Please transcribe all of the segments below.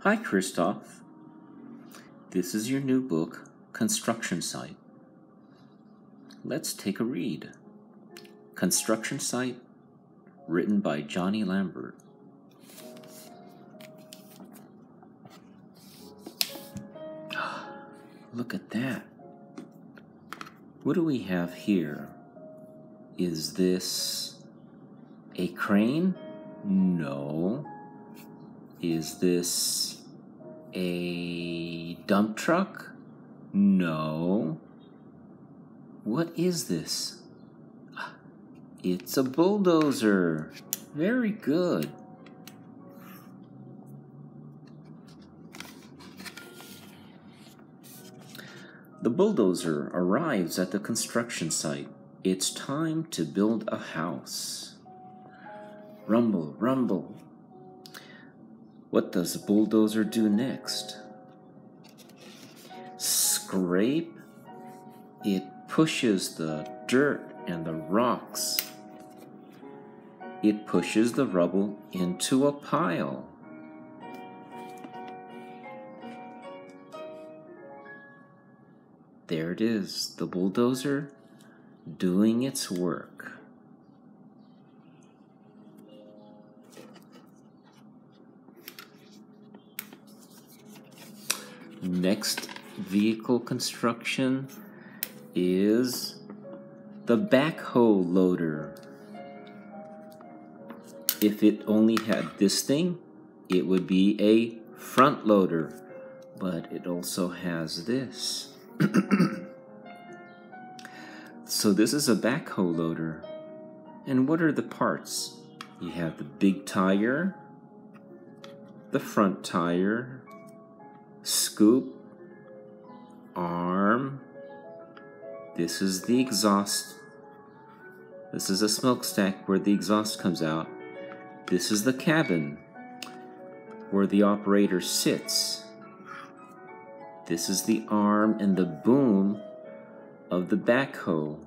Hi, Kryztof. This is your new book, Construction Site. Let's take a read. Construction Site, written by Johnny Lambert. Look at that. What do we have here? Is this a crane? No. Is this a dump truck? No. What is this? It's a bulldozer. Very good. The bulldozer arrives at the construction site. It's time to build a house. Rumble, rumble. What does the bulldozer do next? Scrape. It pushes the dirt and the rocks. It pushes the rubble into a pile. There it is, the bulldozer doing its work. Next vehicle construction is the backhoe loader. If it only had this thing, it would be a front loader, but it also has this. So this is a backhoe loader. And what are the parts? You have the big tire, the front tire, scoop, arm. This is the exhaust. This is a smokestack where the exhaust comes out. This is the cabin where the operator sits. This is the arm and the boom of the backhoe.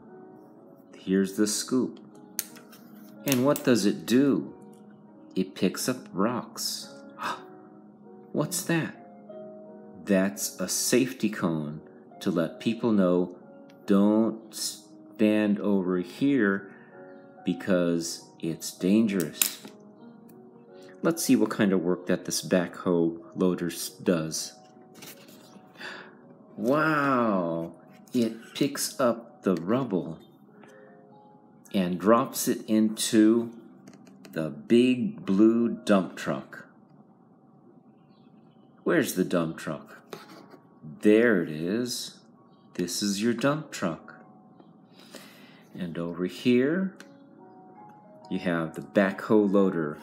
Here's the scoop. And what does it do? It picks up rocks. What's that? That's a safety cone to let people know don't stand over here because it's dangerous. Let's see what kind of work that this backhoe loader does. Wow! It picks up the rubble and drops it into the big blue dump truck. Where's the dump truck? There it is. This is your dump truck. And over here, you have the backhoe loader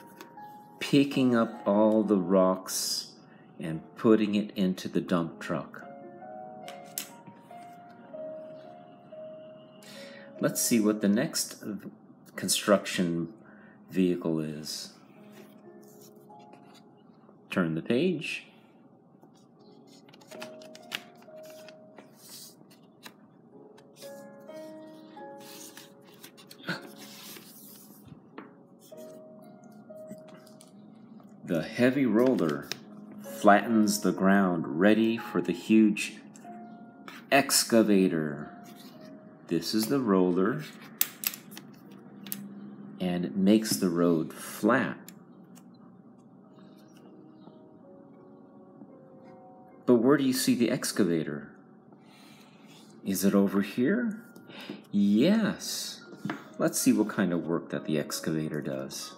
picking up all the rocks and putting it into the dump truck. Let's see what the next construction vehicle is. Turn the page. The heavy roller flattens the ground, ready for the huge excavator. This is the roller, and it makes the road flat. But where do you see the excavator? Is it over here? Yes. Let's see what kind of work that the excavator does.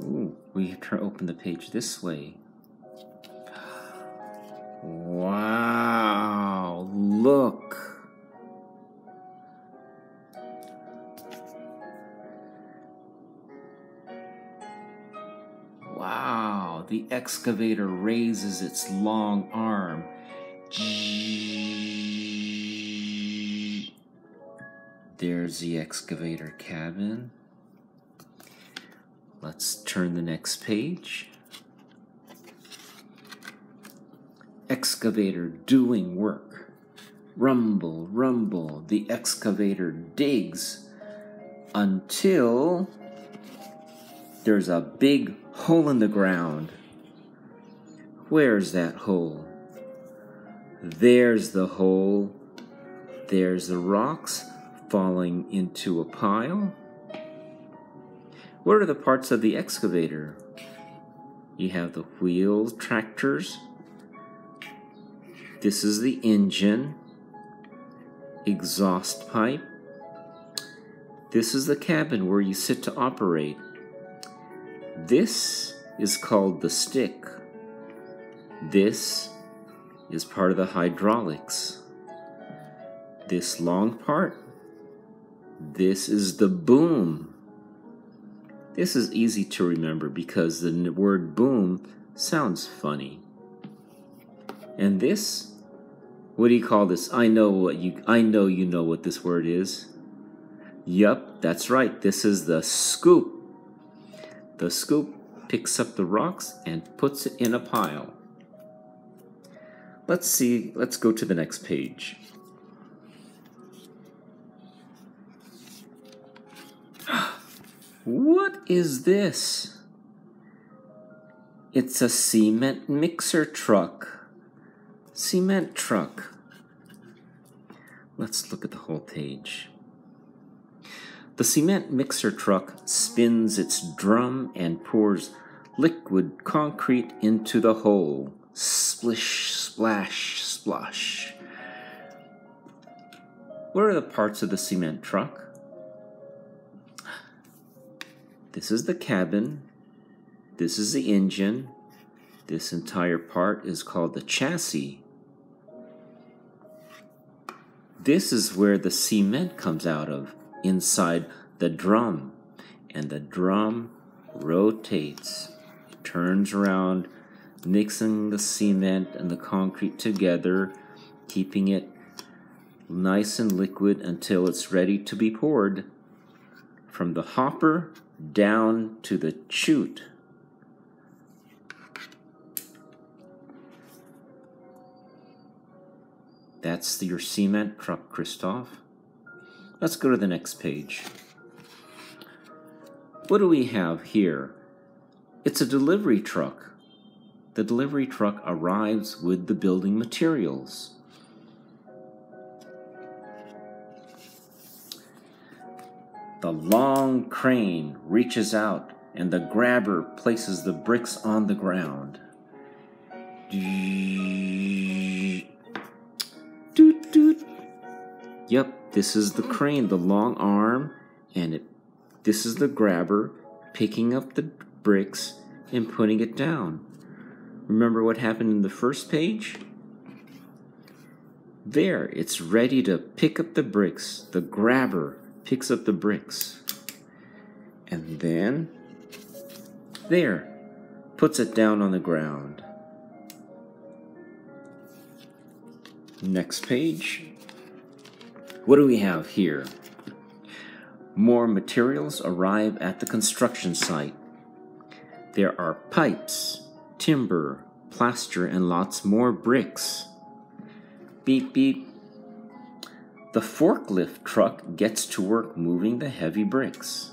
Ooh, we have to open the page this way. Wow, look. Wow, the excavator raises its long arm. There's the excavator cabin. Let's turn the next page. Excavator doing work. Rumble, rumble, the excavator digs until There's a big hole in the ground. Where's that hole? There's the hole. There's the rocks falling into a pile. What are the parts of the excavator? You have the wheels, tractors. This is the engine, exhaust pipe. This is the cabin where you sit to operate. This is called the stick. This is part of the hydraulics. This long part, this is the boom. This is easy to remember because the word boom sounds funny. And this, what do you call this? I know you know what this word is. Yup, that's right. This is the scoop. The scoop picks up the rocks and puts it in a pile. Let's go to the next page. What is this? It's a cement mixer truck. Cement truck. Let's look at the whole page. The cement mixer truck spins its drum and pours liquid concrete into the hole. Splish, splash, splosh. What are the parts of the cement truck? This is the cabin. This is the engine. This entire part is called the chassis. This is where the cement comes out of, inside the drum. And the drum rotates. It turns around, mixing the cement and the concrete together, keeping it nice and liquid until it's ready to be poured. From the hopper down to the chute. That's your cement truck, Kryztof. Let's go to the next page. What do we have here? It's a delivery truck. The delivery truck arrives with the building materials. The long crane reaches out and the grabber places the bricks on the ground. Doot, doot. Yep, this is the crane, the long arm, and this is the grabber picking up the bricks and putting it down. Remember what happened in the first page? There, it's ready to pick up the bricks. The grabber picks up the bricks. And then, there, puts it down on the ground. Next page. What do we have here? More materials arrive at the construction site. There are pipes, timber, plaster, and lots more bricks. Beep, beep. The forklift truck gets to work moving the heavy bricks.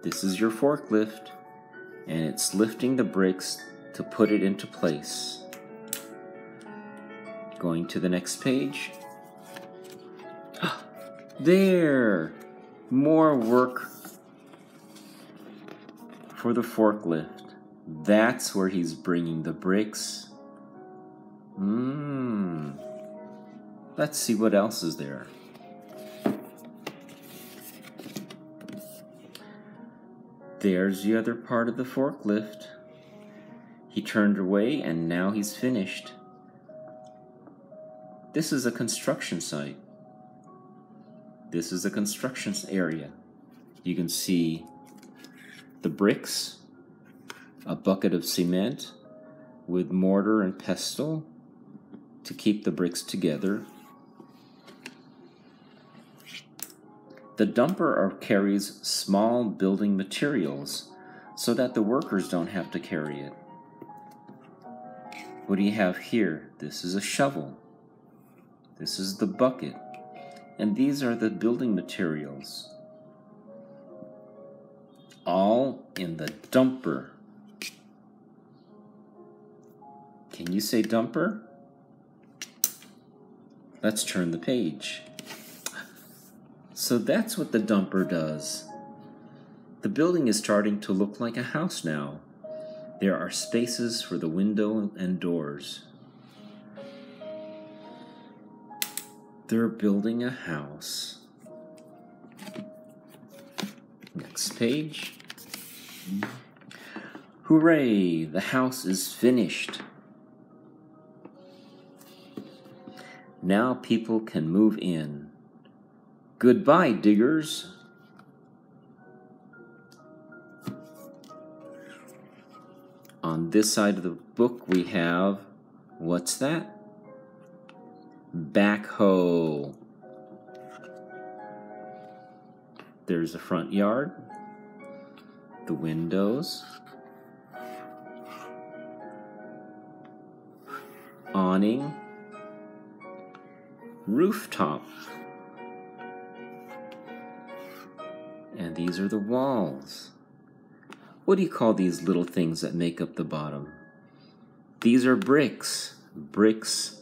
This is your forklift, and it's lifting the bricks to put it into place. Going to the next page. There! More work for the forklift. That's where he's bringing the bricks. Let's see what else is there. There's the other part of the forklift. He turned away and now he's finished. This is a construction site. This is a construction area. You can see the bricks, a bucket of cement with mortar and pestle to keep the bricks together. The dumper carries small building materials so that the workers don't have to carry it. What do you have here? This is a shovel. This is the bucket. And these are the building materials. all in the dumper. Can you say dumper? Let's turn the page. So that's what the dumper does. The building is starting to look like a house now. There are spaces for the window and doors. They're building a house. Next page. Hooray! The house is finished. Now people can move in. Goodbye, diggers. On this side of the book we have, what's that? Backhoe. There's the front yard, the windows, awning, rooftop, and these are the walls. What do you call these little things that make up the bottom? These are bricks. Bricks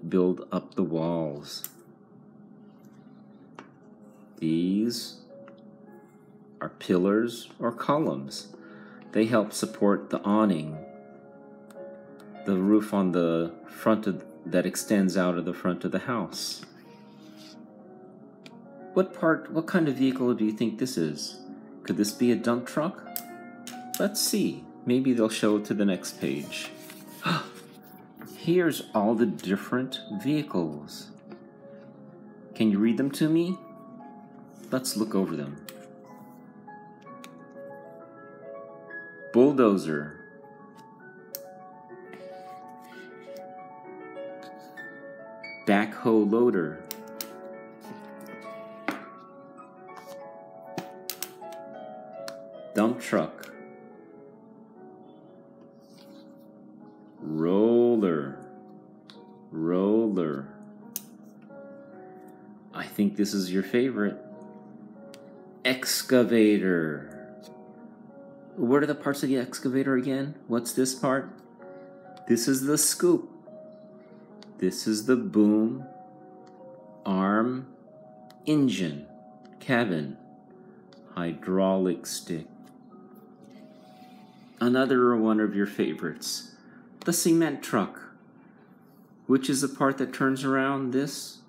build up the walls. These are pillars or columns. They help support the awning, the roof on the front that extends out of the front of the house. What kind of vehicle do you think this is? Could this be a dump truck? Let's see. Maybe they'll show it to the next page. Here's all the different vehicles. Can you read them to me? Let's look over them. Bulldozer. Backhoe loader. Dump truck. Roller. I think this is your favorite. Excavator. What are the parts of the excavator again? What's this part? This is the scoop. This is the boom, arm, engine, cabin, hydraulic stick. Another one of your favorites, the cement truck. Which is the part that turns around this?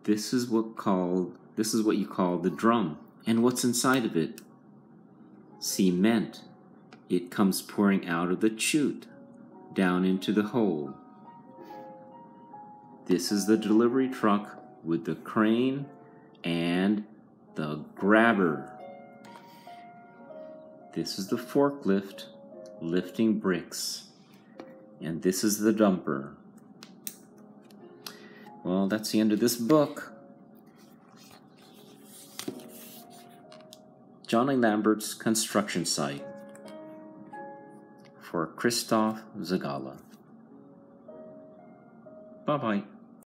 This is what you call the drum. And what's inside of it? Cement. It comes pouring out of the chute down into the hole. This is the delivery truck with the crane and the grabber. This is the forklift lifting bricks. And this is the dumper. Well, that's the end of this book. Johnny Lambert's construction site for Kryztof Zagala. Bye-bye.